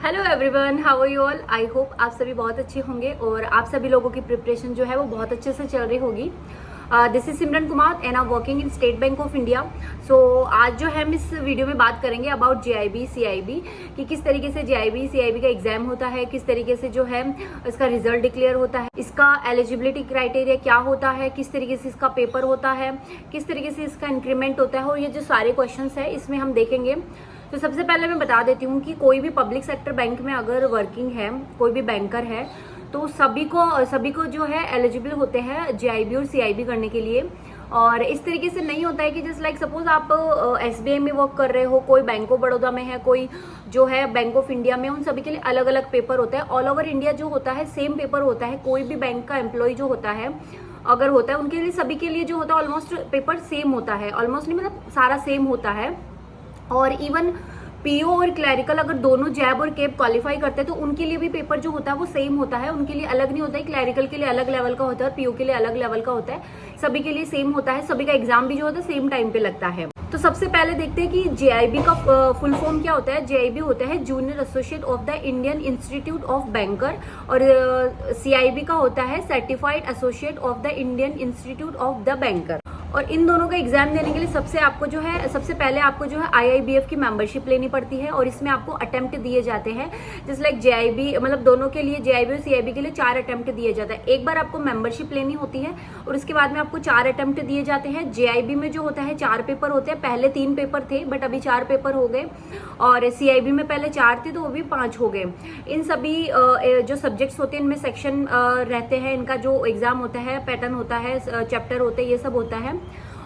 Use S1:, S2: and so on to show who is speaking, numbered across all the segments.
S1: Hello everyone, how are you all. I hope आप सभी बहुत अच्छे होंगे और आप सभी लोगों की प्रिपरेशन जो है वो बहुत अच्छे से चल रही होगी। This is Simran Kumar and I working in State Bank of India. So आज जो है हम इस वीडियो में बात करेंगे अबाउट जेआईबी सीआईबी कि किस तरीके से जेआईबी सीआईबी का एग्जाम होता है, किस तरीके से जो है इसका रिजल्ट डिक्लेयर होता है, इसका एलिजिबिलिटी क्राइटेरिया क्या होता है, किस तरीके से इसका पेपर होता है, किस तरीके से इसका इंक्रीमेंट होता है और ये जो सारे क्वेश्चन है इसमें हम देखेंगे। तो सबसे पहले मैं बता देती हूँ कि कोई भी पब्लिक सेक्टर बैंक में अगर वर्किंग है, कोई भी बैंकर है, तो सभी को जो है एलिजिबल होते हैं जेआईबी और सीआईबी करने के लिए। और इस तरीके से नहीं होता है कि जस्ट लाइक सपोज आप एसबीआई में वर्क कर रहे हो, कोई बैंक ऑफ बड़ौदा में है, कोई जो है बैंक ऑफ इंडिया में, उन सभी के लिए अलग अलग पेपर होता है। ऑल ओवर इंडिया जो होता है सेम पेपर होता है। कोई भी बैंक का एम्प्लॉय जो होता है अगर होता है, उनके लिए सभी के लिए जो होता है ऑलमोस्ट पेपर सेम होता है। ऑलमोस्ट नहीं, मतलब सारा सेम होता है। और इवन पीओ और क्लैरिकल अगर दोनों जैब और केप क्वालिफाई करते हैं तो उनके लिए भी पेपर जो होता है वो सेम होता है। उनके लिए अलग नहीं होता है, क्लैरिकल के लिए अलग लेवल का होता है और पीओ के लिए अलग लेवल का होता है। सभी के लिए सेम होता है, सभी का एग्जाम भी जो होता है सेम टाइम पे लगता है। तो सबसे पहले देखते हैं कि जेआईबी का फुल फॉर्म क्या होता है। जेआईबी होता है junior associate of the Indian institute of banker और सीआईबी का होता है certified associate of the Indian institute of the banker. और इन दोनों का एग्जाम देने के लिए सबसे पहले आपको जो है आईआईबीएफ की मेंबरशिप लेनी पड़ती है और इसमें आपको अटेम्प्ट दिए जाते हैं। जस्ट लाइक जेआईबी, मतलब दोनों के लिए, जेआईबी और सीआईबी के लिए 4 अटेम्प्ट दिए जाता है। एक बार आपको मेंबरशिप लेनी होती है और उसके बाद में आपको 4 अटेम्प्ट दिए जाते हैं। जेआईबी में जो होता है 4 पेपर होते हैं। पहले 3 पेपर थे बट अभी 4 पेपर हो गए और सीआईबी में पहले 4 थे तो वो भी 5 हो गए। इन सभी जो सब्जेक्ट्स होते हैं इनमें सेक्शन रहते हैं। इनका जो एग्जाम होता है, पैटर्न होता है, चैप्टर होते हैं, ये सब होता है।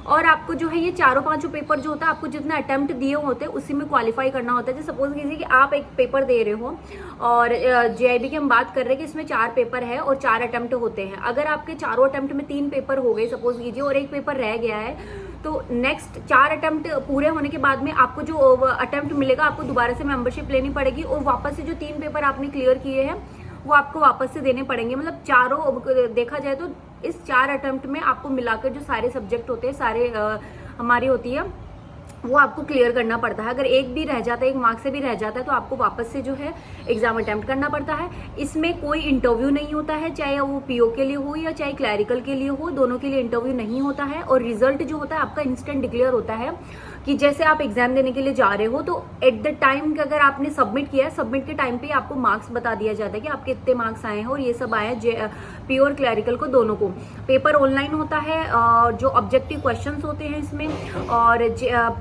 S1: और आपको जो है ये चारों पांचों पेपर जो होता है, आपको जितना अटेम्प्ट दिए होते हैं उसी में क्वालिफाई करना होता है। जैसे सपोज कीजिए कि आप एक पेपर दे रहे हो और जेआईबी की हम बात कर रहे हैं कि इसमें 4 पेपर है और 4 अटेम्प्ट होते हैं। अगर आपके चारों अटेम्प्ट में 3 पेपर हो गए सपोज कीजिए और एक पेपर रह गया है, तो नेक्स्ट 4 अटेम्प्ट पूरे होने के बाद में आपको जो अटेम्प्ट मिलेगा आपको दोबारा से मेंबरशिप लेनी पड़ेगी और वापस से जो 3 पेपर आपने क्लियर किए हैं वो आपको वापस से देने पड़ेंगे। मतलब चारों देखा जाए तो इस 4 अटेम्प्ट में आपको मिलाकर जो सारे सब्जेक्ट होते हैं, सारे हमारी होती है, वो आपको क्लियर करना पड़ता है। अगर एक भी रह जाता है, एक मार्क्स से भी रह जाता है, तो आपको वापस से जो है एग्जाम अटेम्प्ट करना पड़ता है। इसमें कोई इंटरव्यू नहीं होता है, चाहे वो पीओ के लिए हो या चाहे क्लैरिकल के लिए हो, दोनों के लिए इंटरव्यू नहीं होता है। और रिजल्ट जो होता है आपका इंस्टेंट डिक्लेयर होता है कि जैसे आप एग्जाम देने के लिए जा रहे हो तो एट द टाइम अगर आपने सबमिट किया है, सबमिट के टाइम पे आपको मार्क्स बता दिया जाता है कि आपके इतने मार्क्स आए हैं और ये सब आए हैं। पीओ और क्लैरिकल को दोनों को पेपर ऑनलाइन होता है, जो ऑब्जेक्टिव क्वेश्चंस होते हैं इसमें, और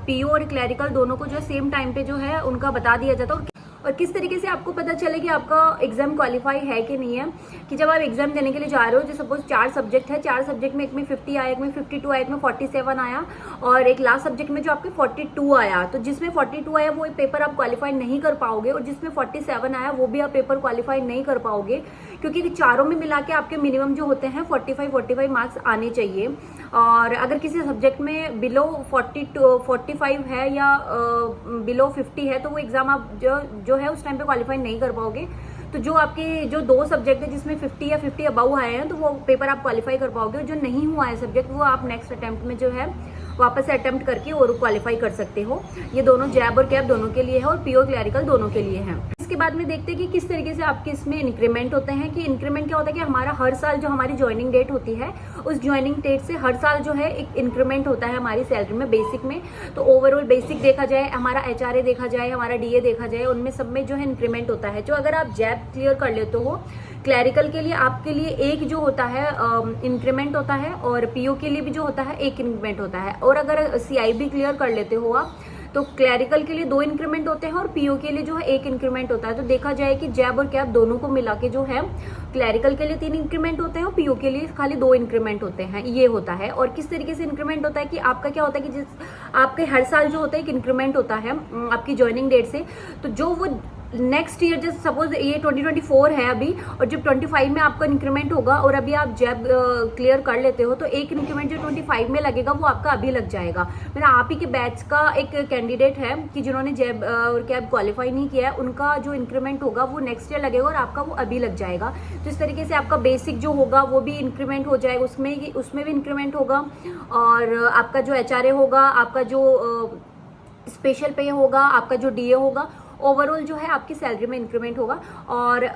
S1: पीओ और क्लैरिकल दोनों को जो सेम टाइम पे जो है उनका बता दिया जाता है। और किस तरीके से आपको पता चले कि आपका एग्जाम क्वालिफाई है कि नहीं है, कि जब आप एग्जाम देने के लिए जा रहे हो, जो सपोज 4 सब्जेक्ट है, 4 सब्जेक्ट में एक में 50 आया, एक में 52 आया, एक में 47 आया और एक लास्ट सब्जेक्ट में जो आपके 42 आया, तो जिसमें 42 आया वो पेपर आप क्वालिफाई नहीं कर पाओगे और जिसमें 47 आया वो भी आप पेपर क्वालिफाई नहीं कर पाओगे, क्योंकि चारों में मिला के आपके मिनिमम जो होते हैं 45 मार्क्स आने चाहिए। और अगर किसी सब्जेक्ट में बिलो 45 है या बिलो 50 है तो वो एग्जाम आप जो है उस टाइम पे क्वालिफाई नहीं कर पाओगे। तो जो आपके जो 2 सब्जेक्ट है जिसमें 50 या 50 अबव आए हैं तो वो पेपर आप क्वालिफाई कर पाओगे, और जो नहीं हुआ है सब्जेक्ट वो आप नेक्स्ट अटेम्प्ट में जो है वापस से अटेम्प्ट करके और क्वालिफाई कर सकते हो। ये दोनों जैब और कैब दोनों के लिए है और पीओ क्लैरिकल दोनों के लिए है। इसके बाद में देखते हैं कि किस तरीके से आपके इसमें इंक्रीमेंट होते हैं। कि इंक्रीमेंट क्या होता है कि हमारा हर साल जो हमारी ज्वाइनिंग डेट होती है उस ज्वाइनिंग डेट से हर साल जो है एक इंक्रीमेंट होता है हमारी सैलरी में, बेसिक में। तो ओवरऑल बेसिक देखा जाए, हमारा एचआरए देखा जाए, हमारा डीए देखा जाए, उनमें सब में जो है इंक्रीमेंट होता है। जो अगर आप जैब क्लियर कर लेते हो, क्लैरिकल के लिए आपके लिए एक जो होता है इंक्रीमेंट होता है और पीओ के लिए भी जो होता है एक इंक्रीमेंट होता है। और अगर सीआईबी क्लियर कर लेते हो आप तो क्लैरिकल के लिए 2 इंक्रीमेंट होते हैं और पीओ के लिए जो है 1 इंक्रीमेंट होता है। तो देखा जाए कि जैब और कैब दोनों को मिला के जो है क्लैरिकल के लिए 3 इंक्रीमेंट होते हैं और पीओ के लिए खाली 2 इंक्रीमेंट होते हैं, ये होता है। और किस तरीके से इंक्रीमेंट होता है कि आपका क्या होता है कि जिस आपके हर साल जो होता है एक इंक्रीमेंट होता है आपकी ज्वाइनिंग डेट से, तो जो वो नेक्स्ट ईयर जैसे सपोज ये 2024 है अभी, और जब 25 में आपका इंक्रीमेंट होगा और अभी आप जैब क्लियर कर लेते हो तो एक इंक्रीमेंट जो 25 में लगेगा वो आपका अभी लग जाएगा। मेरा आप ही के बैच का एक कैंडिडेट है कि जिन्होंने जैब और कैब क्वालिफाई नहीं किया है, उनका जो इंक्रीमेंट होगा वो नेक्स्ट ईयर लगेगा और आपका वो अभी लग जाएगा। तो इस तरीके से आपका बेसिक जो होगा वो भी इंक्रीमेंट हो जाएगा, उसमें भी इंक्रीमेंट होगा। और आपका जो एचआरए होगा, आपका जो स्पेशल पे होगा, आपका जो डीए होगा, ओवरऑल जो है आपकी सैलरी में इंक्रीमेंट होगा। और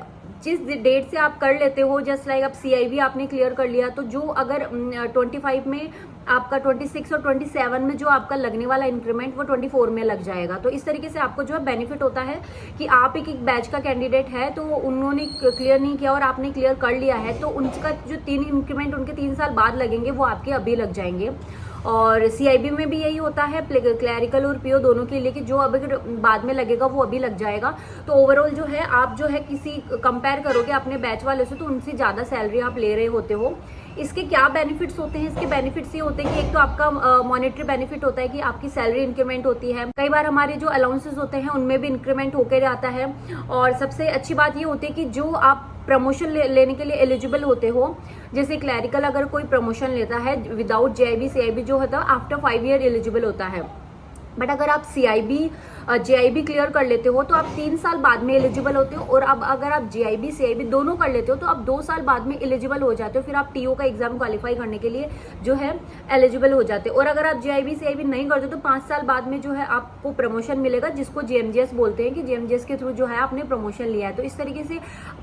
S1: जिस डेट से आप कर लेते हो, जस्ट लाइक आप CIB आपने क्लियर कर लिया, तो जो अगर 25 में आपका 26 और 27 में जो आपका लगने वाला इंक्रीमेंट वो 24 में लग जाएगा। तो इस तरीके से आपको जो है बेनिफिट होता है कि आप एक बैच का कैंडिडेट है, तो उन्होंने क्लियर नहीं किया और आपने क्लियर कर लिया है, तो उनका जो 3 इंक्रीमेंट उनके 3 साल बाद लगेंगे वो आपके अभी लग जाएंगे। और CIB में भी यही होता है, क्लैरिकल और PO दोनों के लिए, कि जो अभी बाद में लगेगा वो अभी लग जाएगा। तो ओवरऑल जो है आप जो है किसी कंपेयर करोगे अपने बैच वाले से, तो उनसे ज़्यादा सैलरी आप ले रहे होते हो। इसके क्या बेनिफिट्स होते हैं? इसके बेनिफिट्स ये होते हैं कि एक तो आपका मॉनेटरी बेनिफिट होता है कि आपकी सैलरी इंक्रीमेंट होती है। कई बार हमारे जो अलाउंसेस होते हैं उनमें भी इंक्रीमेंट होकर आता है। और सबसे अच्छी बात ये होती है कि जो आप प्रमोशन लेने के लिए एलिजिबल होते हो, जैसे क्लैरिकल अगर कोई प्रमोशन लेता है विदाउट JIB CIB जो होता है आफ्टर 5 ईयर एलिजिबल होता है। बट अगर आप CIB JIB क्लियर कर लेते हो तो आप 3 साल बाद में एलिजिबल होते हो। और अब अगर आप JIB CIB दोनों कर लेते हो तो आप 2 साल बाद में एलिजिबल हो जाते हो। फिर आप TO का एग्जाम क्वालिफाई करने के लिए जो है एलिजिबल हो जाते हो। और अगर आप JIB CIB नहीं करते तो 5 साल बाद में जो है आपको प्रमोशन मिलेगा, जिसको GMGS बोलते हैं, कि GMGS के थ्रू जो है आपने प्रमोशन लिया है। तो इस तरीके से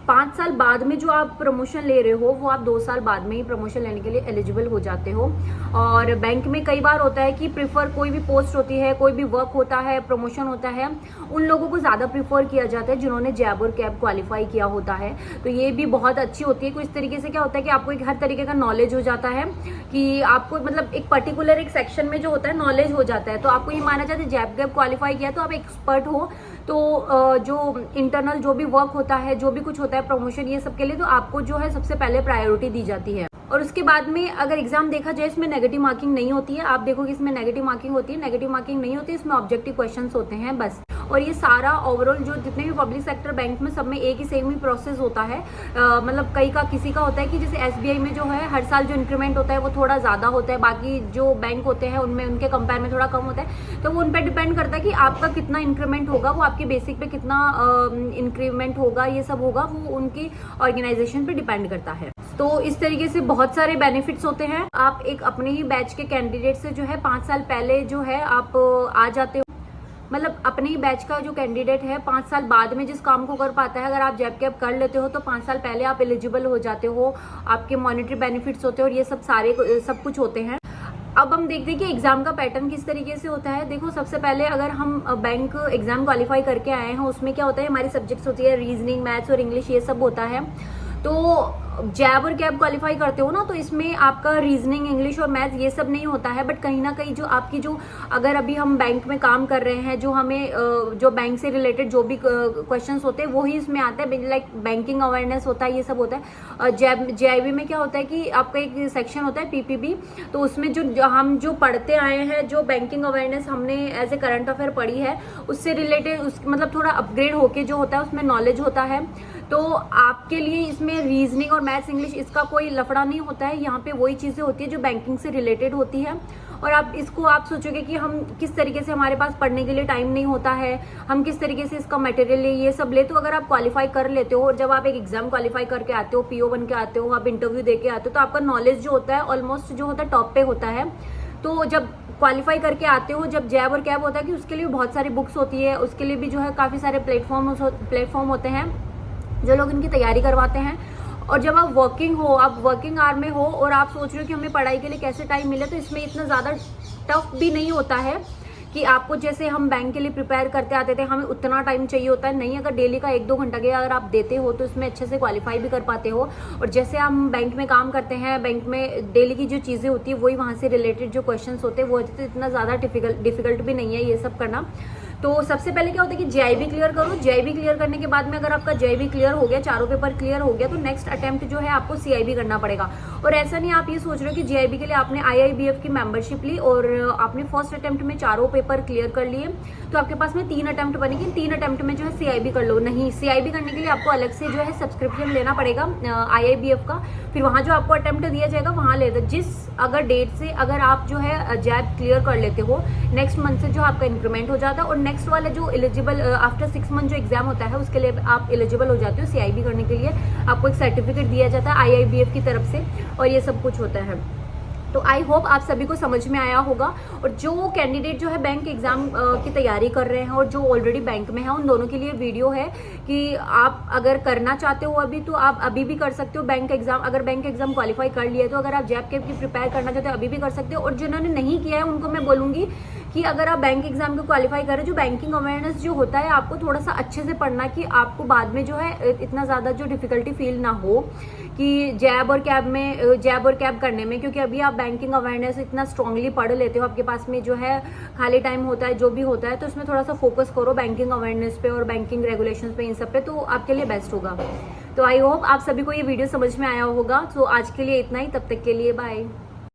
S1: 5 साल बाद में जो आप प्रमोशन ले रहे हो वो आप 2 साल बाद में ही प्रमोशन लेने के लिए एलिजिबल हो जाते हो। और बैंक में कई बार होता है कि प्रीफर कोई भी पोस्ट होती है, कोई भी वर्क होता है, प्रमोशन होता है, उन लोगों को ज़्यादा प्रीफर किया जाता है जिन्होंने जैब और कैब क्वालिफाई किया होता है। तो ये भी बहुत अच्छी होती है। कुछ तरीके से क्या होता है कि आपको एक हर तरीके का नॉलेज हो जाता है, कि आपको मतलब एक पर्टिकुलर एक सेक्शन में जो होता है नॉलेज हो जाता है। तो आपको ये माना जाता है जैब कैब क्वालिफाई किया तो आप एक्सपर्ट हो। तो जो इंटरनल जो भी वर्क होता है, जो भी कुछ होता है, प्रमोशन, ये सब के लिए तो आपको जो है सबसे पहले प्रायोरिटी दी जाती है। और उसके बाद में अगर एग्जाम देखा जाए इसमें नेगेटिव मार्किंग नहीं होती है। आप देखोगे इसमें नेगेटिव मार्किंग होती है, नेगेटिव मार्किंग नहीं होती, इसमें ऑब्जेक्टिव क्वेश्चंस होते हैं बस। और ये सारा ओवरऑल जो जितने भी पब्लिक सेक्टर बैंक में सब में एक ही सेम ही प्रोसेस होता है। मतलब कई का किसी का होता है कि जैसे SBI में जो है हर साल जो इंक्रीमेंट होता है वो थोड़ा ज़्यादा होता है, बाकी जो बैंक होते हैं उनमें उनके कंपेयर में थोड़ा कम होता है। तो वो उन पर डिपेंड करता है कि आपका कितना इंक्रीमेंट होगा, वो आपके बेसिक पे कितना इंक्रीमेंट होगा, ये सब होगा, वो उनकी ऑर्गेनाइजेशन पे डिपेंड करता है। तो इस तरीके से बहुत सारे बेनिफिट्स होते हैं। आप एक अपने ही बैच के कैंडिडेट से जो है 5 साल पहले जो है आप आ जाते हो। मतलब अपने ही बैच का जो कैंडिडेट है 5 साल बाद में जिस काम को कर पाता है, अगर आप जैब कैब कर लेते हो तो 5 साल पहले आप एलिजिबल हो जाते हो। आपके मॉनेटरी बेनिफिट्स होते हैं और ये सब सारे सब कुछ होते हैं। अब हम देखते हैं कि एग्जाम का पैटर्न किस तरीके से होता है। देखो, सबसे पहले अगर हम बैंक एग्जाम क्वालिफाई करके आए हैं, उसमें क्या होता है, हमारी सब्जेक्ट्स होती है रीजनिंग, मैथ्स और इंग्लिश, ये सब होता है। तो जैब और कैब क्वालिफाई करते हो ना, तो इसमें आपका रीजनिंग, इंग्लिश और मैथ्स ये सब नहीं होता है। बट कहीं ना कहीं जो आपकी जो अगर अभी हम बैंक में काम कर रहे हैं, जो हमें जो बैंक से रिलेटेड जो भी क्वेश्चंस होते हैं वही इसमें आते हैं। लाइक बैंकिंग अवेयरनेस होता है, ये सब होता है। JIB में क्या होता है कि आपका एक सेक्शन होता है PPB, तो उसमें जो हम जो पढ़ते आए हैं, जो बैंकिंग अवेयरनेस हमने एज ए करंट अफेयर पढ़ी है, उससे रिलेटेड मतलब थोड़ा अपग्रेड होके जो होता है उसमें नॉलेज होता है। तो आपके लिए इसमें रीजनिंग और मैथ्स, इंग्लिश, इसका कोई लफड़ा नहीं होता है। यहाँ पे वही चीज़ें होती है जो बैंकिंग से रिलेटेड होती है। और आप सोचोगे कि हम किस तरीके से, हमारे पास पढ़ने के लिए टाइम नहीं होता है, हम किस तरीके से इसका मटेरियल ये सब ले। तो अगर आप क्वालिफाई कर लेते हो और जब आप एक एग्जाम क्वालिफाई करके आते हो, PO बन के आते हो, आप इंटरव्यू दे के आते हो, तो आपका नॉलेज जो होता है ऑलमोस्ट जो होता है टॉप पे होता है। तो जब क्वालिफाई करके आते हो, जब जैब और कैब होता है कि उसके लिए बहुत सारी बुक्स होती है, उसके लिए भी जो है काफ़ी सारे प्लेटफॉर्म होते हैं जो लोग इनकी तैयारी करवाते हैं। और जब आप वर्किंग आवर में हो और आप सोच रहे हो कि हमें पढ़ाई के लिए कैसे टाइम मिले, तो इसमें इतना ज़्यादा टफ भी नहीं होता है कि आपको जैसे हम बैंक के लिए प्रिपेयर करते आते थे हमें उतना टाइम चाहिए होता है। नहीं, अगर डेली का 1-2 घंटा के अगर आप देते हो तो इसमें अच्छे से क्वालिफाई भी कर पाते हो। और जैसे हम बैंक में काम करते हैं, बैंक में डेली की जो चीज़ें होती है वही वहाँ से रिलेटेड जो क्वेश्चंस होते हैं वो इतना ज़्यादा डिफिकल्ट भी नहीं है ये सब करना। तो सबसे पहले क्या होता है कि JIB क्लियर करो। JIB क्लियर करने के बाद में अगर आपका JIB क्लियर हो गया, चारों पेपर क्लियर हो गया, तो नेक्स्ट अटेम्प्ट जो है आपको CIB करना पड़ेगा। और ऐसा नहीं आप ये सोच रहे हो कि JIB के लिए आपने IIBF की मेंबरशिप ली और आपने फर्स्ट अटेम्प्ट में चारों पेपर क्लियर कर लिए तो आपके पास में 3 अटेम्प्ट बनेगी, 3 अटेम्प्ट में जो है CIB कर लो। नहीं, CIB करने के लिए आपको अलग से जो है सब्सक्रिप्शन लेना पड़ेगा IIBF का। फिर वहाँ जो आपको अटेम्प्ट दिया जाएगा वहाँ ले दो। जिस अगर डेट से अगर आप जो है जैब क्लियर कर लेते हो, नेक्स्ट मंथ से जो आपका इंक्रीमेंट हो जाता है और नेक्स्ट वाले जो एलिजिबल आफ्टर 6 मंथ जो एग्जाम होता है उसके लिए आप एलिजिबल हो जाते हो। CIB करने के लिए आपको एक सर्टिफिकेट दिया जाता है IIBF की तरफ से और ये सब कुछ होता है। तो आई होप आप सभी को समझ में आया होगा। और जो कैंडिडेट जो है बैंक एग्जाम की तैयारी कर रहे हैं और जो ऑलरेडी बैंक में है, उन दोनों के लिए वीडियो है कि आप अगर करना चाहते हो अभी, तो आप अभी भी कर सकते हो बैंक एग्जाम। अगर बैंक एग्जाम क्वालिफाई कर लिया है तो अगर आप जैब कैब की प्रिपेयर करना चाहते हो अभी भी कर सकते हो। और जिन्होंने नहीं किया है उनको मैं बोलूंगी कि अगर आप बैंक एग्जाम को क्वालिफाई करें, जो बैंकिंग अवेयरनेस जो होता है आपको थोड़ा सा अच्छे से पढ़ना, कि आपको बाद में जो है इतना ज़्यादा जो डिफिकल्टी फील ना हो कि जैब और कैब करने में। क्योंकि अभी आप बैंकिंग अवेयरनेस इतना स्ट्रांगली पढ़ लेते हो, आपके पास में जो है खाली टाइम होता है, जो भी होता है, तो इसमें थोड़ा सा फोकस करो बैंकिंग अवेयरनेस पे और बैंकिंग रेगुलेशंस पे, इन सब पे, तो आपके लिए बेस्ट होगा। तो आई होप आप सभी को ये वीडियो समझ में आया होगा। तो आज के लिए इतना ही, तब तक के लिए बाय।